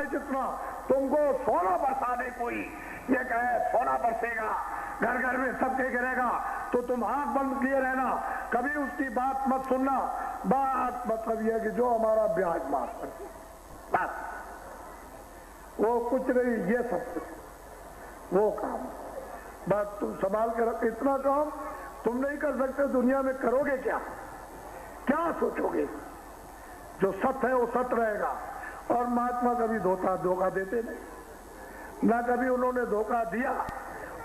जितना तुमको सोना बरसा दे कोई, ये कहे सोना बरसेगा, घर घर में सबके गिरेगा, तो तुम आंख बंद किए रहना, कभी उसकी बात मत सुनना। बात मतलब यह कि जो हमारा ब्याज माफ कर दे, बस वो कुछ नहीं, ये सब कुछ वो काम। बस तुम संभाल के रख, इतना काम तुम नहीं कर सकते, दुनिया में करोगे क्या? क्या सोचोगे? जो सत्य है वो सत्य रहेगा। और महात्मा कभी धोखा देते नहीं, ना कभी उन्होंने धोखा दिया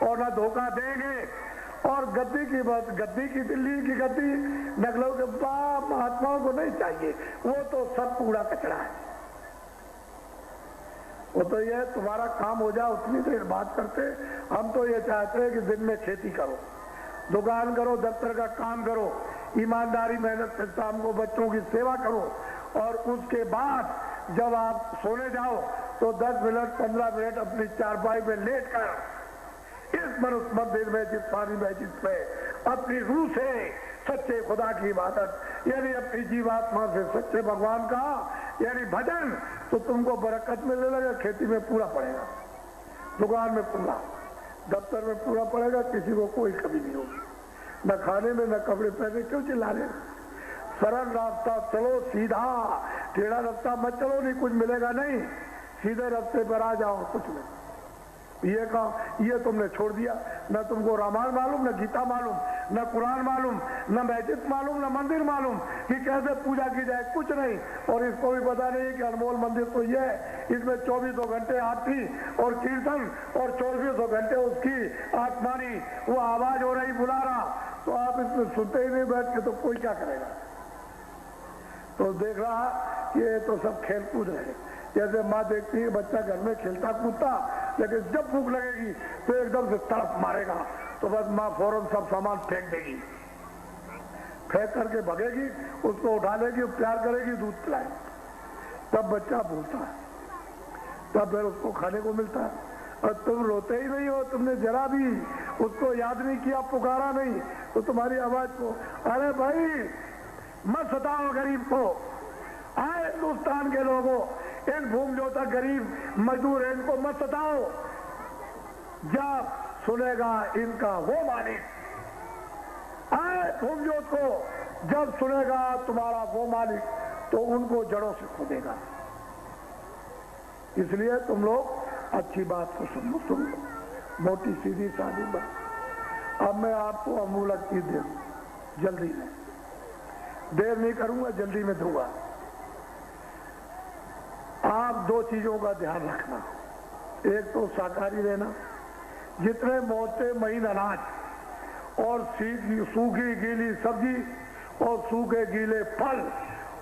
और ना धोखा देंगे। और गद्दी की बात, गद्दी की, दिल्ली की गद्दी नकलों के बाप महात्माओं को नहीं चाहिए, वो तो सब कूड़ा कचरा है। वो तो ये तुम्हारा काम हो जाए उतनी देर बात करते। हम तो ये चाहते हैं कि दिन में खेती करो, दुकान करो, दफ्तर का काम करो, ईमानदारी मेहनत से शाम को बच्चों की सेवा करो, और उसके बाद जब आप सोने जाओ तो 10 मिनट 15 मिनट अपनी चारपाई में लेटकर इस मनुष्य मंदिर में, जिस पानी में, जिसमें अपनी रूह से सच्चे खुदा की इबादत, यानी अपनी जीवात्मा से सच्चे भगवान का यानी भजन, तो तुमको बरकत मिलने लगेगा। खेती में पूरा पड़ेगा, दुकान में पूरा, दफ्तर में पूरा पड़ेगा, किसी को कोई कमी नहीं होगी, न खाने में न कपड़े पहने। क्यों चिल्ला रहे? सरल रास्ता चलो, सीधा, टेढ़ा रास्ता मत चलो, नहीं कुछ मिलेगा नहीं, सीधे रास्ते पर आ जाओ, कुछ नहीं। ये कहा, ये तुमने छोड़ दिया, न तुमको रामायण मालूम, न गीता मालूम, न कुरान मालूम, न मस्जिद मालूम, न मंदिर मालूम कि कैसे पूजा की जाए, कुछ नहीं। और इसको भी पता नहीं कि अनमोल मंदिर तो ये है, इसमें 24 घंटे आरती और कीर्तन और 24 घंटे उसकी आत्मानी वो आवाज हो रही, बुला रहा, तो आप इसमें सुनते ही नहीं बैठ के, तो कोई क्या करेगा? तो देख रहा कि ये तो सब खेल कूद रहे। जैसे माँ देखती है बच्चा घर में खेलता कूदता, लेकिन जब भूख लगेगी तो एकदम से तड़प मारेगा, तो बस माँ फौरन सब सामान फेंक देगी, फेंक करके भगेगी, उसको उठा लेगी, प्यार करेगी, दूध पिलाएगी, तब बच्चा भूलता है, तब फिर उसको खाने को मिलता है। और तुम रोते ही नहीं हो, तुमने जरा भी उसको याद नहीं किया, पुकारा नहीं, तो तुम्हारी आवाज को, अरे भाई मत सताओ गरीब को, आए हिंदुस्तान के लोगों, इन भूमजोता गरीब मजदूर है, इनको मत सताओ। जब सुनेगा इनका वो मालिक, आए भूमजोत को जब सुनेगा तुम्हारा वो मालिक, तो उनको जड़ों से खोदेगा। इसलिए तुम लोग अच्छी बात को सुन लो, मोटी सीधी सादी बात। अब मैं आपको अमूलक चीज दे दूं, जल्दी में, देर नहीं करूंगा, जल्दी में दूंगा। आप 2 चीजों का ध्यान रखना, एक तो शाकाहारी रहना, जितने मोटे महीन अनाज और सूखी गीली सब्जी और सूखे गीले फल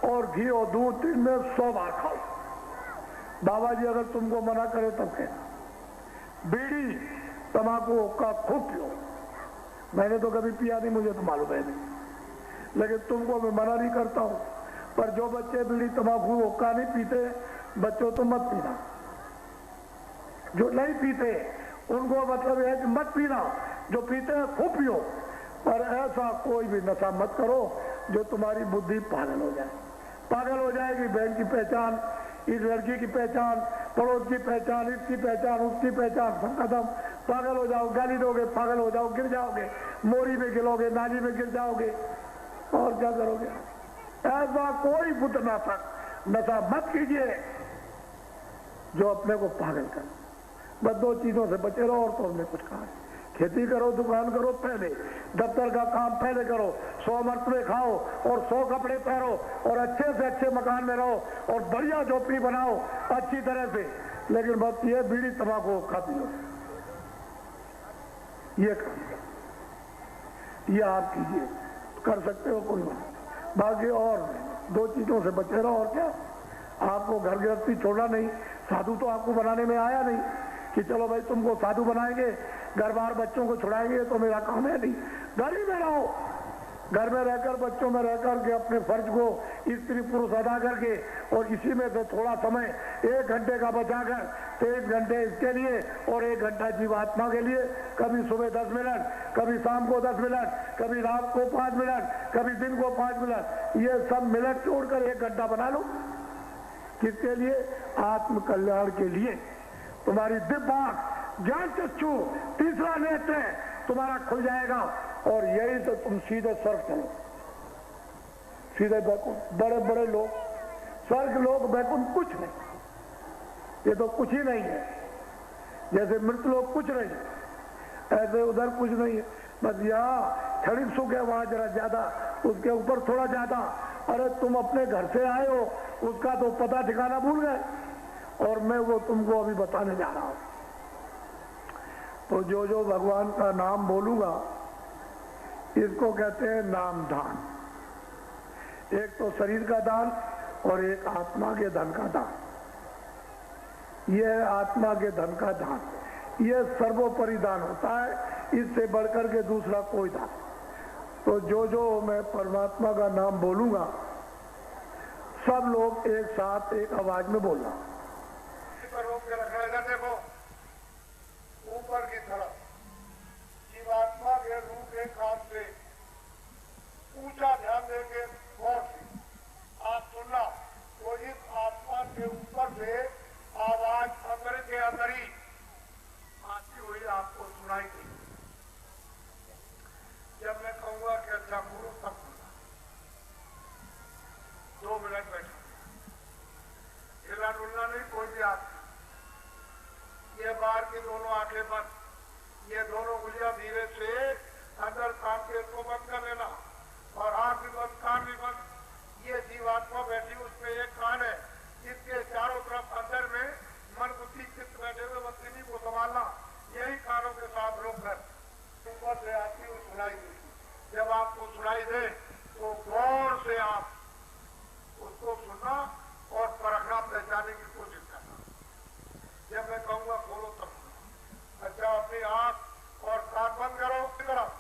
और घी और दूध दिन में 100 बार खाओ। बाबा जी अगर तुमको मना करे तब कहना। बीड़ी तंबाकू का खूब पियो, मैंने तो कभी पिया नहीं, मुझे तो मालूम है नहीं, लेकिन तुमको मैं मना नहीं करता हूं। पर जो बच्चे बीड़ी तंबाकू हुक्का नहीं पीते, बच्चों तो मत पीना। जो नहीं पीते उनको मतलब है कि मत पीना, जो पीते हैं खूब पियो, पर ऐसा कोई भी नशा मत करो जो तुम्हारी बुद्धि पागल हो जाए। पागल हो जाएगी, बहन की पहचान, इस लड़की की पहचान, पड़ोस की पहचान, इसकी पहचान, उसकी पहचान, सब खत्म। पागल हो जाओ, गाली दोगे, पागल हो जाओ, गिर जाओगे, मोरी में गिरोगे, नाली में गिर जाओगे, और क्या करोगे? ऐसा कोई बुत नशा मत कीजिए जो अपने को पागल करे। बस 2 चीजों से बचे रहो, और तो हमने कुछ कहा, खेती करो, दुकान करो पहले, दफ्तर का काम पहले करो, 100 मरतबे खाओ और 100 कपड़े पहनो, और अच्छे से अच्छे मकान में रहो, और बढ़िया झोपड़ी बनाओ अच्छी तरह से, लेकिन बस ये बीड़ी तंबाकू खाती हो, ये काम, ये आप कीजिए, कर सकते हो, कोई बाकी और 2 चीजों से बचे रहो। और क्या, आपको घर गृहस्थी छोड़ना नहीं, साधु तो आपको बनाने में आया नहीं कि चलो भाई तुमको साधु बनाएंगे, घर बार बच्चों को छुड़ाएंगे, तो मेरा काम है नहीं। घर ही में रहो, घर में रहकर, बच्चों में रहकर के अपने फर्ज को स्त्री पुरुष अदा करके, और इसी में से थोड़ा समय 1 घंटे का बचाकर 23 घंटे इसके लिए और 1 घंटा जीवात्मा के लिए, कभी सुबह 10 मिनट, कभी शाम को 10 मिनट, कभी रात को 5 मिनट, कभी दिन को 5 मिनट, ये सब मिनट छोड़कर 1 घंटा बना लो। किसके लिए? आत्म कल्याण के लिए। तुम्हारी दिव्य आंख, ज्ञान चक्षु, तीसरा नेत्र तुम्हारा खुल जाएगा और यही तो तुम सीधे स्वर्ग चलो, सीधे बैकुंठ। बड़े बड़े लोग स्वर्ग लोग बैकुंठ कुछ नहीं, ये तो कुछ ही नहीं है। जैसे मृत लोग कुछ नहीं, ऐसे उधर कुछ नहीं है। बस यहाँ क्षणिक सुख है, वहां जरा ज्यादा, उसके ऊपर थोड़ा ज्यादा। अरे तुम अपने घर से आए हो, उसका तो पता ठिकाना भूल गए, और मैं वो तुमको अभी बताने जा रहा हूं। तो जो जो भगवान का नाम बोलूंगा, इसको कहते हैं नाम दान। एक तो शरीर का दान और एक आत्मा के धन का दान। यह आत्मा के धन का दान, यह सर्वोपरि दान होता है, इससे बढ़कर के दूसरा कोई दान। तो जो जो मैं परमात्मा का नाम बोलूंगा, सब लोग एक साथ एक आवाज में बोलना। देखो ऊपर की तरफ जीवात्मा के रूप के काम से ऊंचा ध्यान देके गौर से आप सुनना। तो इस आत्मा के ऊपर से आवाज अंदर के अंदर ही आती हुई आपको सुनाई दी। जब मैं कहूंगा कि अच्छा गुरु तब 2 मिनट बैठा, हिला डुलना नहीं, कोई भी आदमी। ये बाहर की दोनों आंखें बंद, ये दोनों गुलिया धीरे से अंदर कान के इसको बंद कर लेना, और आंख भी बंद, कान भी बंद। ये जीवात्मा बैठी, उसमें एक कान है, इसके चारों तरफ अंदर में मन बुद्धि चित्त बैठे हुए, बस इन्हीं को संभालना। यही कानों के साथ रोककर ऊपर से आती हुई सुनाई देती। जब आपको सुनाई दे तो गौर से आप उसको सुनना और परखना, पहचानने की कोशिश करना। जब मैं कहूंगा खोलो तब सुनो। अच्छा, अपनी आंख और कान बंद करो। तरफ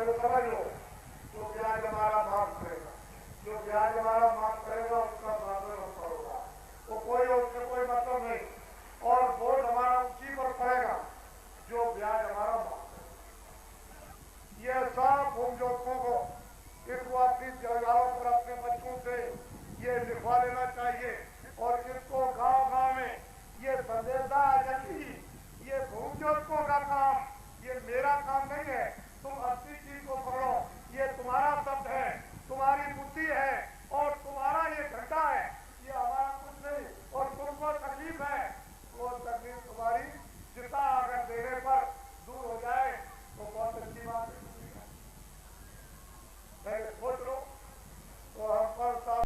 को समझ लो।